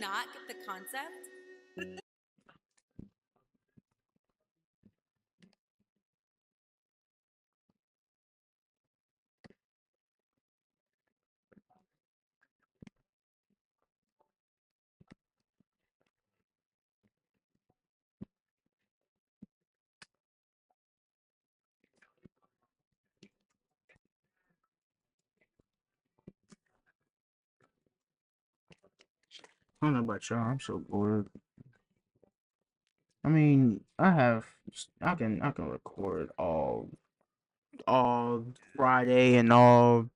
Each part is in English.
not get the concept? I don't know about y'all. I'm so bored. I mean, I can record all Friday and all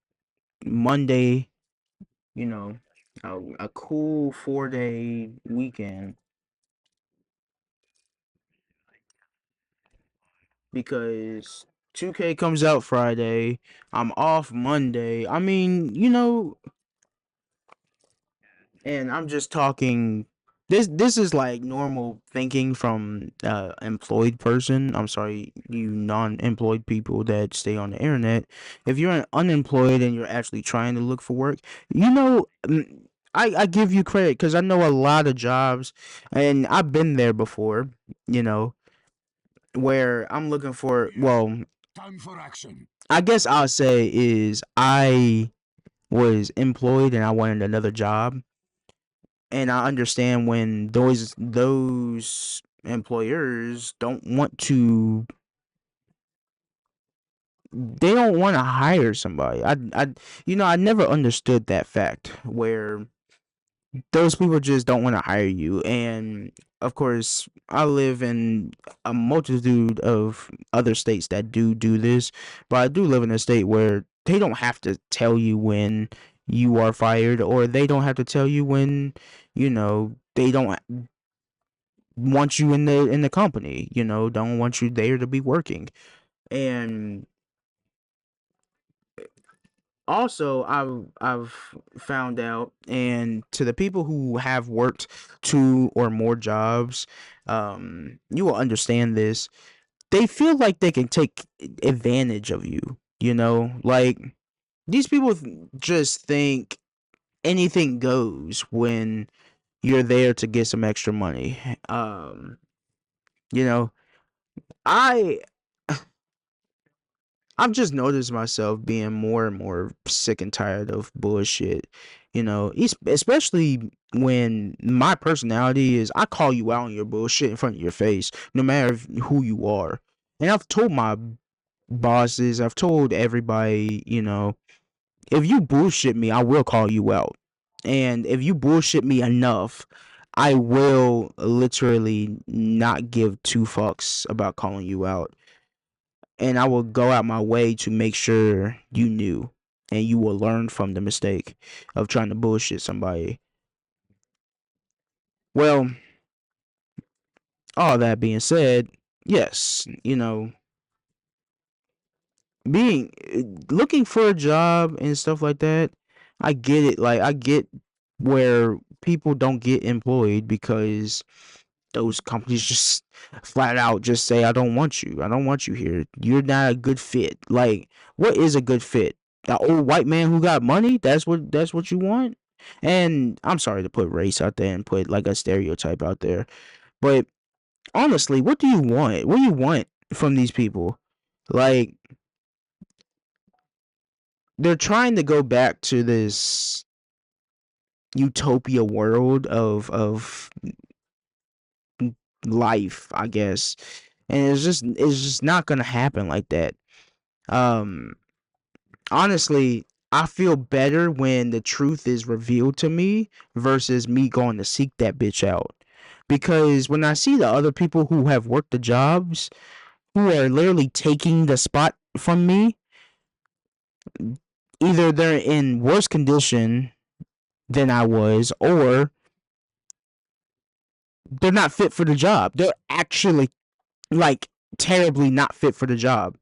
Monday. You know, a cool 4 day weekend because 2K comes out Friday. I'm off Monday. I mean, and I'm just talking. This is like normal thinking from employed person. I'm sorry, you non-employed people that stay on the internet. If you're unemployed and you're actually trying to look for work, I give you credit because I know a lot of jobs, and I've been there before. You know, where I'm looking for. Well, Time for action. I guess I'll say is I was employed and I wanted another job, and I understand when those employers they don't want to hire somebody. I never understood that fact where those people just don't want to hire you. And of course, I live in a multitude of other states that do this, but I do live in a state where they don't have to tell you when you are fired, or they don't have to tell you when they don't want you in the company, don't want you there to be working. And also I've found out, and to the people who have worked two or more jobs, you will understand this. They feel like they can take advantage of you, like these people just think anything goes when you're there to get some extra money. You know, I I've just noticed myself being more and more sick and tired of bullshit. Especially when my personality is I call you out on your bullshit in front of your face, no matter who you are. And I've told my bosses, I've told everybody, if you bullshit me, I will call you out. And if you bullshit me enough, I will literally not give two fucks about calling you out, and I will go out my way to make sure you knew, and you will learn from the mistake of trying to bullshit somebody. Well, all that being said, yes, being looking for a job and stuff like that, I get it. Like I get where people don't get employed because those companies just flat out just say, I don't want you. I don't want you here. You're not a good fit. Like, what is a good fit? The old white man who got money? That's what you want? And I'm sorry to put race out there and put like a stereotype out there. But honestly, what do you want? What do you want from these people? Like, they're trying to go back to this utopia world of life, I guess. And it's just not gonna happen like that. Um, Honestly, I feel better when the truth is revealed to me versus me going to seek that bitch out. Because when I see the other people who have worked the jobs, who are literally taking the spot from me, either they're in worse condition than I was, or they're not fit for the job. They're actually like terribly not fit for the job.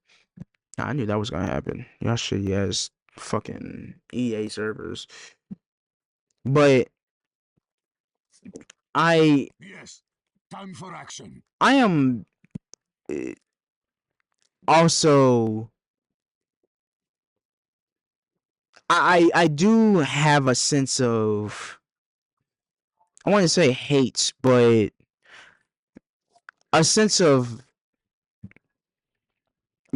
I knew that was gonna happen. Y'all shitty ass fucking EA servers. But I Yes. Time for action. I am uh, also I do have a sense of I want to say hates, but a sense of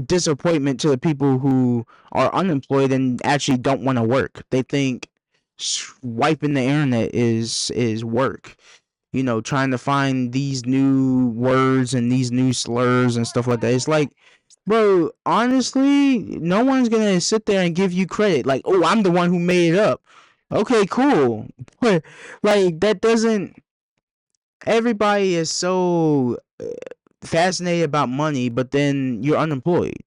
disappointment to the people who are unemployed and actually don't want to work. They think swiping the internet is work. You know, trying to find these new words and these new slurs and stuff like that. It's like, bro, honestly, no one's gonna sit there and give you credit. Like, oh, I'm the one who made it up. Okay, cool. But like that doesn't. Everybody is so fascinated about money, but then you're unemployed.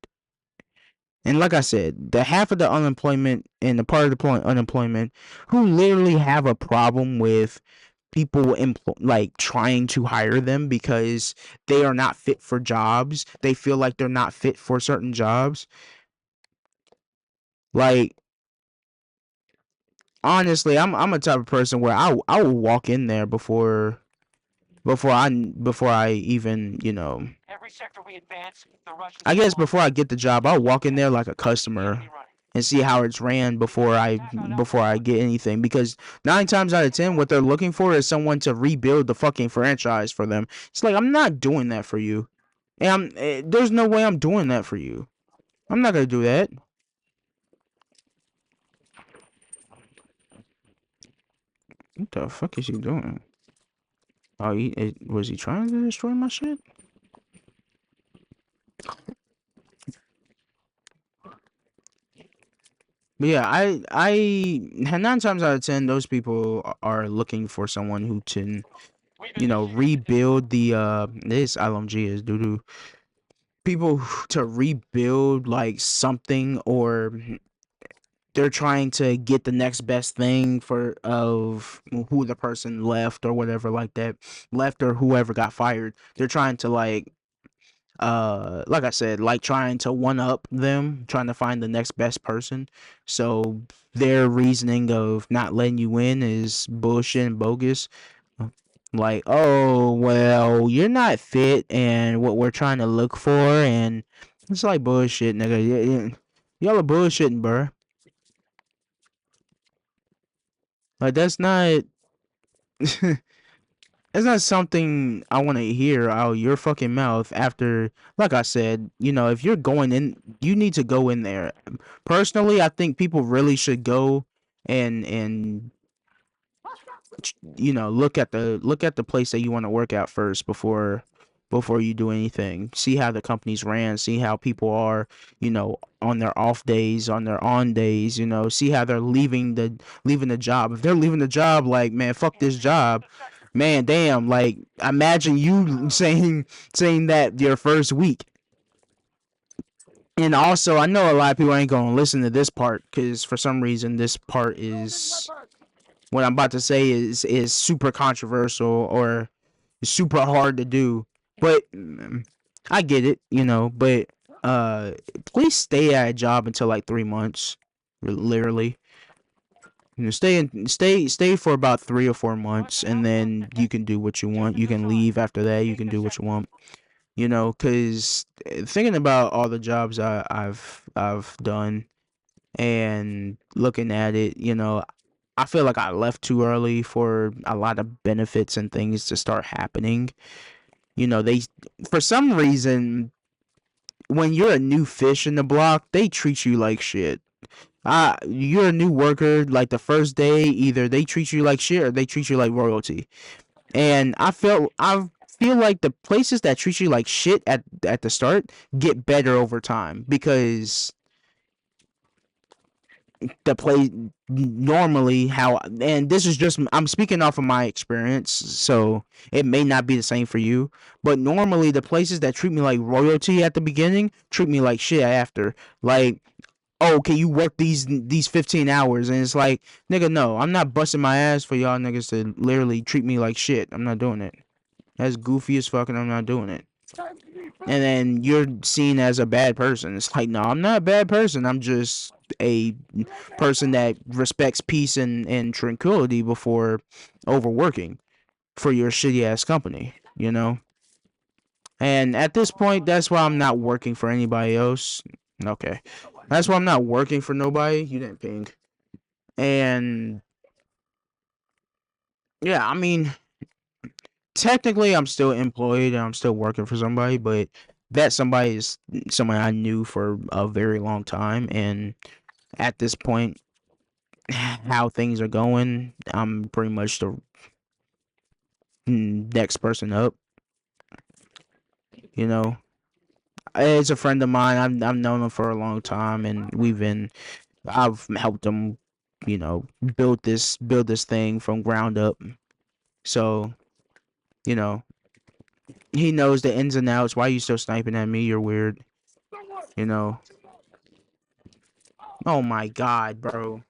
And like I said, the half of the unemployment and the part of the unemployment who literally have a problem with people like trying to hire them because they are not fit for jobs. They feel like they're not fit for certain jobs. Like honestly, I'm a type of person where I will walk in there before I even, you know, Every sector we advance, the Russians I guess before I get the job, I'll walk in there like a customer and see how it's ran before I get anything, because 9 times out of 10 what they're looking for is someone to rebuild the fucking franchise for them. It's like, I'm not doing that for you. And there's no way I'm doing that for you. I'm not gonna do that. What the fuck is he doing? Oh, was he trying to destroy my shit? But yeah, I 9 times out of 10, those people are looking for someone who can, you know, rebuild the this LMG is doo doo. People to rebuild like something, or they're trying to get the next best thing for of who the person left or whatever like that, left or whoever got fired. They're trying to like I said, like trying to one up them, trying to find the next best person. So their reasoning of not letting you in is bullshit and bogus. Like, oh well, you're not fit and what we're trying to look for, and it's like bullshit, nigga. Y'all are bullshitting, bruh. Like that's not it's not something I want to hear out your fucking mouth after, like I said, you know, if you're going in, you need to go in there. Personally, I think people really should go and you know, look at the place that you want to work at first before you do anything. See how the company's ran, see how people are, you know, on their off days, on their on days, you know, see how they're leaving the job. If they're leaving the job like, man, fuck this job, man, damn, like imagine you saying that your first week. And also, I know a lot of people ain't gonna listen to this part because for some reason this part is what I'm about to say is super controversial or super hard to do. But I get it, you know. But please stay at a job until like 3 months, literally. You know, stay for about 3 or 4 months, and then you can do what you want. You can leave after that. You can do what you want. You know, because thinking about all the jobs I've done and looking at it, you know, I feel like I left too early for a lot of benefits and things to start happening. You know, they for some reason when you're a new fish in the block, they treat you like shit. You're a new worker, like the first day, either they treat you like shit or they treat you like royalty. And I feel like the places that treat you like shit at the start get better over time because the play normally how, and this is just I'm speaking off of my experience, so it may not be the same for you, but normally the places that treat me like royalty at the beginning treat me like shit after. Like, oh, can you work these 15 hours? And it's like, nigga, no, I'm not busting my ass for y'all niggas to literally treat me like shit. I'm not doing it. That's goofy as fuck, and I'm not doing it. And then you're seen as a bad person. It's like, no, I'm not a bad person. I'm just a person that respects peace and tranquility before overworking for your shitty ass company, you know? And at this point, that's why I'm not working for anybody else. Okay. That's why I'm not working for nobody. You didn't ping. And yeah, I mean, technically I'm still employed and I'm still working for somebody, but that somebody is somebody I knew for a very long time, and at this point, how things are going, I'm pretty much the next person up. You know, it's a friend of mine. I've known him for a long time, and I've helped him, build this thing from ground up. So, you know, he knows the ins and outs. Why are you still sniping at me? You're weird. You know. Oh my god, bro.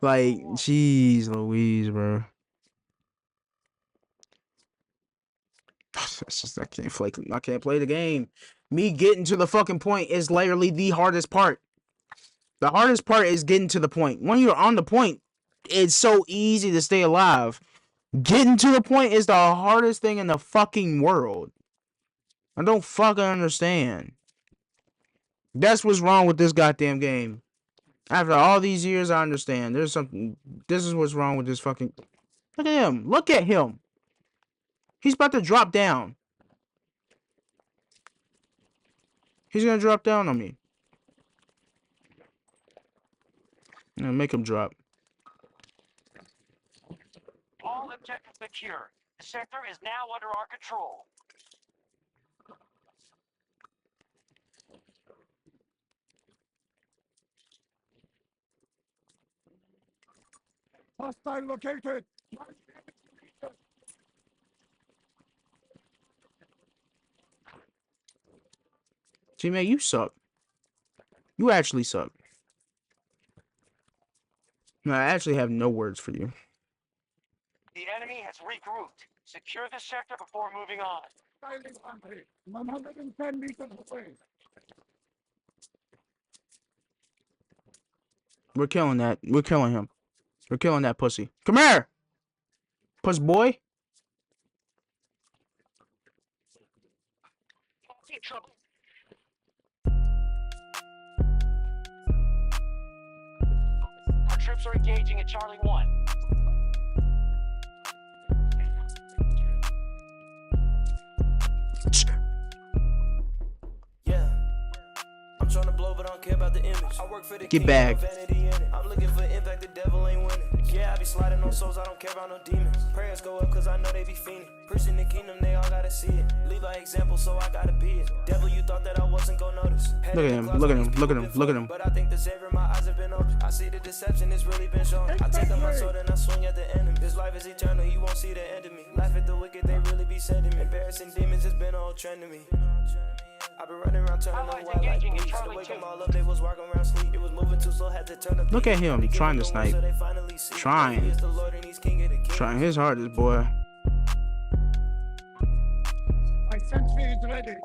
Like, jeez Louise, bro. It's just I can't play the game. Me getting to the fucking point is literally the hardest part. The hardest part is getting to the point. When you're on the point, it's so easy to stay alive. Getting to the point is the hardest thing in the fucking world. I don't fucking understand. That's what's wrong with this goddamn game. After all these years, I understand. There's something. This is what's wrong with this fucking. Look at him. Look at him. He's about to drop down. He's gonna drop down on me. I'm gonna make him drop. All objectives secure. The sector is now under our control. Hostile located. Teammate, you suck. You actually suck. No, I actually have no words for you. The enemy has regrouped. Secure the sector before moving on. 110 meters away. We're killing that. We're killing him. We're killing that pussy. Come here! Puss boy. In trouble. Our troops are engaging at Charlie 1. Yeah, I'm trying to blow, but I don't care about the image. I work for the Get king, back. no vanity in it. I'm looking for impact, the devil ain't winning. Yeah, I be sliding on souls, I don't care about no demons. Prayers go up cause I know they be fiending. Preaching the kingdom, they all gotta see it. Lead by example, so I gotta be it. Devil, you thought that I wasn't gonna notice. Look at him, look at him, look at him, look at him. But I think the savior, my eyes have been open. I see the deception, it's really been shown. I take up my sword and I swing at the enemy. This life is eternal, you won't see the end of me. Laugh at the wicked, they really be sending me. Embarrassing demons, it's been a whole trend to me. I've been running around turning them wild like weeds. To wake them all up, they was walking around sleep. It was moving too slow, had to turn up. Look at him trying to snipe. Trying his hardest, boy. My sentry is ready.